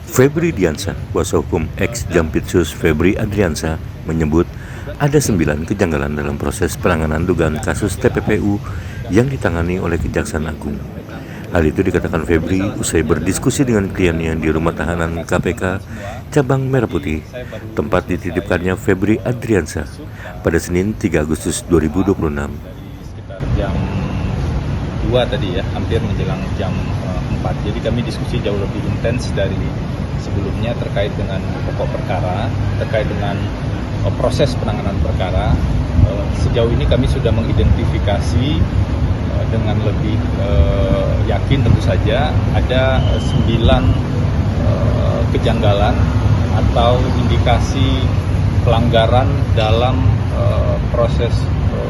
Febri Diansyah, kuasa hukum ex Jampitsus Febri Adriansyah, menyebut ada 9 kejanggalan dalam proses penanganan dugaan kasus TPPU yang ditangani oleh Kejaksaan Agung. Hal itu dikatakan Febri usai berdiskusi dengan kliennya di Rumah Tahanan KPK Cabang Merah Putih, tempat dititipkannya Febri Adriansyah pada Senin 3 Agustus 2026. Jam 2 tadi ya, hampir menjelang jam 4. Jadi kami diskusi jauh lebih intens dari sebelumnya terkait dengan pokok perkara, terkait dengan proses penanganan perkara. Sejauh ini kami sudah mengidentifikasi dengan lebih yakin tentu saja ada 9 kejanggalan atau indikasi pelanggaran dalam proses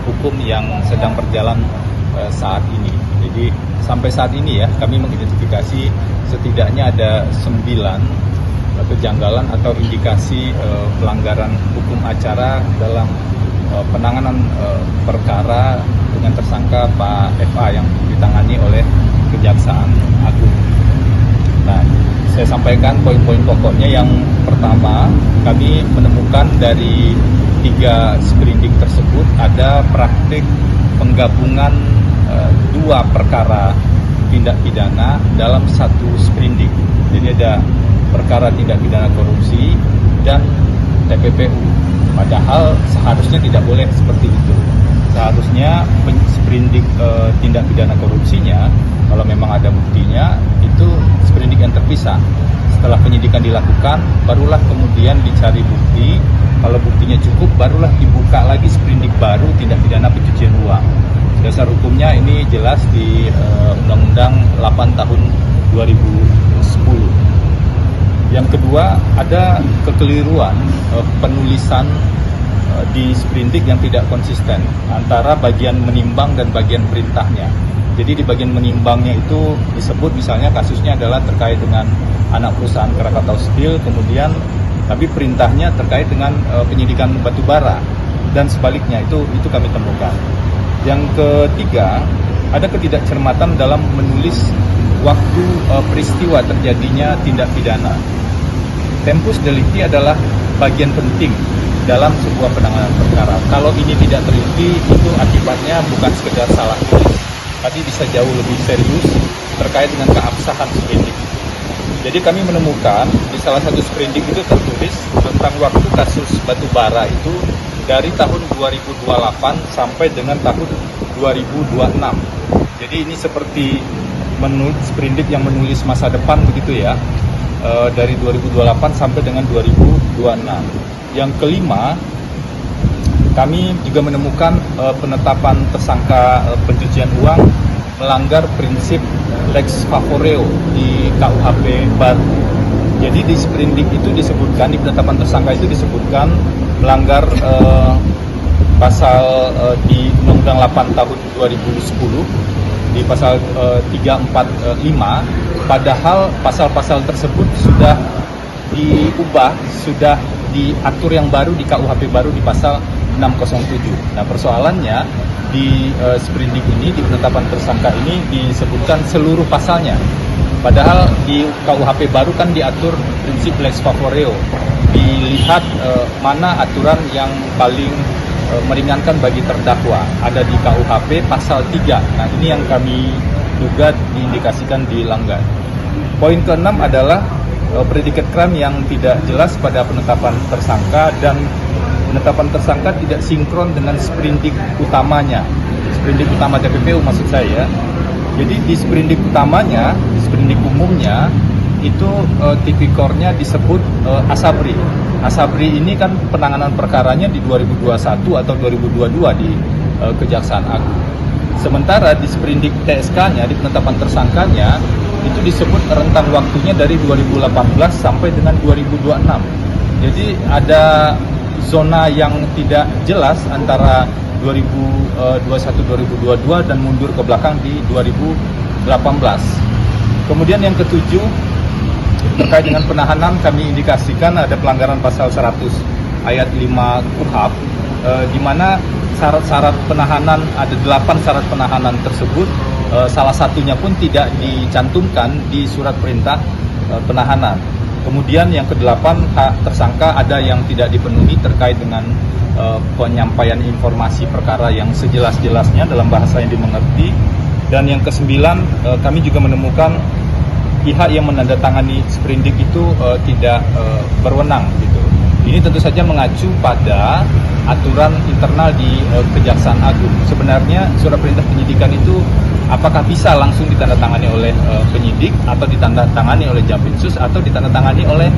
hukum yang sedang berjalan saat ini. Jadi sampai saat ini ya kami mengidentifikasi setidaknya ada 9 kejanggalan atau indikasi pelanggaran hukum acara dalam penanganan perkara dengan tersangka Pak FA yang ditangani oleh Kejaksaan Agung. Nah, saya sampaikan poin-poin pokoknya. Yang pertama, kami menemukan dari 3 sprindik tersebut ada praktik penggabungan 2 perkara tindak pidana dalam 1 sprindik. Jadi ada perkara tindak pidana korupsi dan TPPU. Padahal seharusnya tidak boleh seperti itu. Seharusnya sprindik tindak pidana korupsinya, kalau memang ada buktinya, itu sprindik yang terpisah. Setelah penyidikan dilakukan, barulah kemudian dicari bukti. Kalau buktinya cukup, barulah dibuka lagi sprindik baru tindak pidana pencucian uang. Dasar hukumnya ini jelas di Undang-Undang 8 tahun 2010. Yang kedua, ada kekeliruan penulisan di sprindik yang tidak konsisten antara bagian menimbang dan bagian perintahnya. Jadi di bagian menimbangnya itu disebut misalnya kasusnya adalah terkait dengan anak perusahaan Krakatau Steel, kemudian tapi perintahnya terkait dengan penyidikan batubara dan sebaliknya, itu kami temukan. Yang ketiga, ada ketidakcermatan dalam menulis waktu peristiwa terjadinya tindak pidana. Tempus delicti adalah bagian penting dalam sebuah penanganan perkara. Kalau ini tidak teliti, itu akibatnya bukan sekedar salah tulis, tapi bisa jauh lebih serius terkait dengan keabsahan sprindik. Jadi kami menemukan di salah satu sprindik itu tertulis tentang waktu kasus batubara itu dari tahun 2028 sampai dengan tahun 2026. Jadi ini seperti sprindik yang menulis masa depan begitu ya, dari 2028 sampai dengan 2026. Yang kelima, kami juga menemukan penetapan tersangka pencucian uang melanggar prinsip lex favoreo di KUHP baru. Jadi di sprindik itu disebutkan, di penetapan tersangka itu disebutkan melanggar pasal di Undang-Undang 8 tahun 2010 di pasal 345, padahal pasal-pasal tersebut sudah diubah, sudah diatur yang baru di KUHP baru di pasal 607. Nah, persoalannya di sprindik ini, di penetapan tersangka ini disebutkan seluruh pasalnya. Padahal di KUHP baru kan diatur prinsip lex favoreo. Dilihat mana aturan yang paling meringankan bagi terdakwa. Ada di KUHP pasal 3. Nah, ini yang kami duga diindikasikan dilanggar. Poin ke-6 adalah predikat crime yang tidak jelas pada penetapan tersangka, dan penetapan tersangka tidak sinkron dengan sprindik utamanya. Sprindik utama TPPU maksud saya. Jadi di sprindik utamanya, di sprindik umumnya itu tipikornya disebut asabri. Asabri ini kan penanganan perkaranya di 2021 atau 2022 di Kejaksaan Agung. Sementara di sprindik TSK-nya, di penetapan tersangkanya, itu disebut rentang waktunya dari 2018 sampai dengan 2026. Jadi ada zona yang tidak jelas antara 2021-2022 dan mundur ke belakang di 2018. Kemudian yang ketujuh, terkait dengan penahanan, kami indikasikan ada pelanggaran pasal 100 ayat 5 KUHP, di mana syarat-syarat penahanan, ada 8 syarat penahanan tersebut, salah satunya pun tidak dicantumkan di surat perintah penahanan. Kemudian yang kedelapan, hak tersangka ada yang tidak dipenuhi terkait dengan penyampaian informasi perkara yang sejelas-jelasnya dalam bahasa yang dimengerti. Dan yang kesembilan, kami juga menemukan pihak yang menandatangani sprindik itu tidak berwenang gitu. Ini tentu saja mengacu pada aturan internal di Kejaksaan Agung. Sebenarnya surat perintah penyidikan itu apakah bisa langsung ditandatangani oleh penyidik atau ditandatangani oleh Jampitsus atau ditandatangani oleh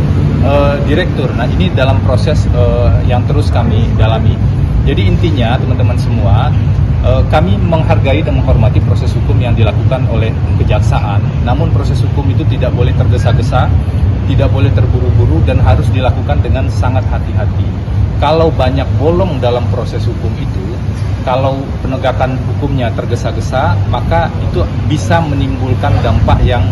direktur. Nah, ini dalam proses yang terus kami dalami. Jadi intinya teman-teman semua, kami menghargai dan menghormati proses hukum yang dilakukan oleh kejaksaan. Namun proses hukum itu tidak boleh tergesa-gesa, tidak boleh terburu-buru, dan harus dilakukan dengan sangat hati-hati. Kalau banyak bolong dalam proses hukum itu, kalau penegakan hukumnya tergesa-gesa, maka itu bisa menimbulkan dampak yang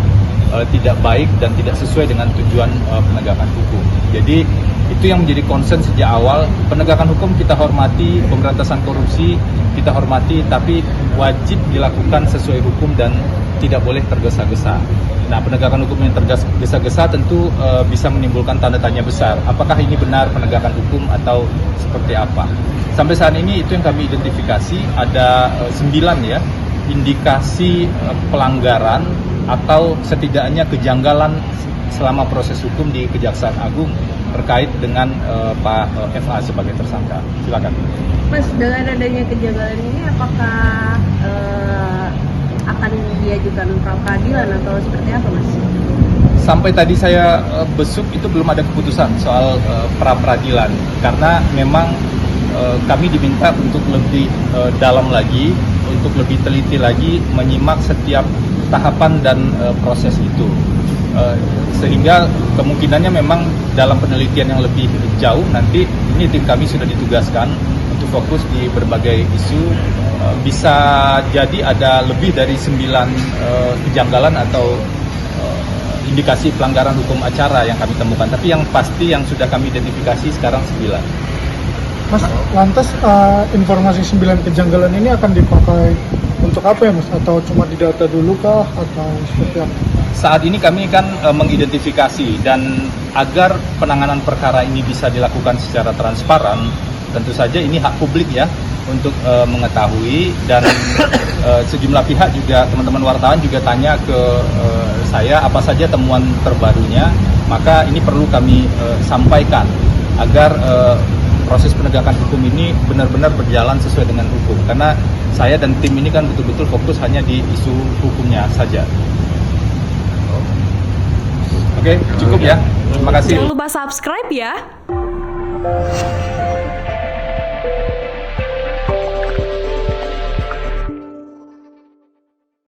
tidak baik dan tidak sesuai dengan tujuan penegakan hukum. Jadi itu yang menjadi concern sejak awal. Penegakan hukum kita hormati, pemberantasan korupsi kita hormati, tapi wajib dilakukan sesuai hukum dan tidak boleh tergesa-gesa. Nah, penegakan hukum yang tergesa-gesa tentu bisa menimbulkan tanda tanya besar. Apakah ini benar penegakan hukum atau seperti apa? Sampai saat ini itu yang kami identifikasi ada 9 ya, indikasi pelanggaran atau setidaknya kejanggalan selama proses hukum di Kejaksaan Agung terkait dengan Pak FA sebagai tersangka. Silakan. Mas, dengan adanya kejanggalan ini apakah akan diajukan pra peradilan atau seperti apa, Mas? Sampai tadi saya besuk itu belum ada keputusan soal pra peradilan karena memang kami diminta untuk lebih dalam lagi, untuk lebih teliti lagi menyimak setiap tahapan dan proses itu. Sehingga kemungkinannya memang dalam penelitian yang lebih jauh nanti ini tim kami sudah ditugaskan untuk fokus di berbagai isu. Bisa jadi ada lebih dari 9 kejanggalan atau indikasi pelanggaran hukum acara yang kami temukan. Tapi yang pasti yang sudah kami identifikasi sekarang 9. Mas, lantas informasi 9 kejanggalan ini akan dipakai untuk apa ya, Mas? Atau cuma didata dulu kah? Atau seperti apa? Saat ini kami kan mengidentifikasi, dan agar penanganan perkara ini bisa dilakukan secara transparan, tentu saja ini hak publik ya untuk mengetahui, dan sejumlah pihak juga, teman-teman wartawan juga tanya ke saya apa saja temuan terbarunya, maka ini perlu kami sampaikan agar proses penegakan hukum ini benar-benar berjalan sesuai dengan hukum, karena saya dan tim ini kan betul-betul fokus hanya di isu hukumnya saja. Oke, cukup ya. Terima kasih. Jangan lupa subscribe ya.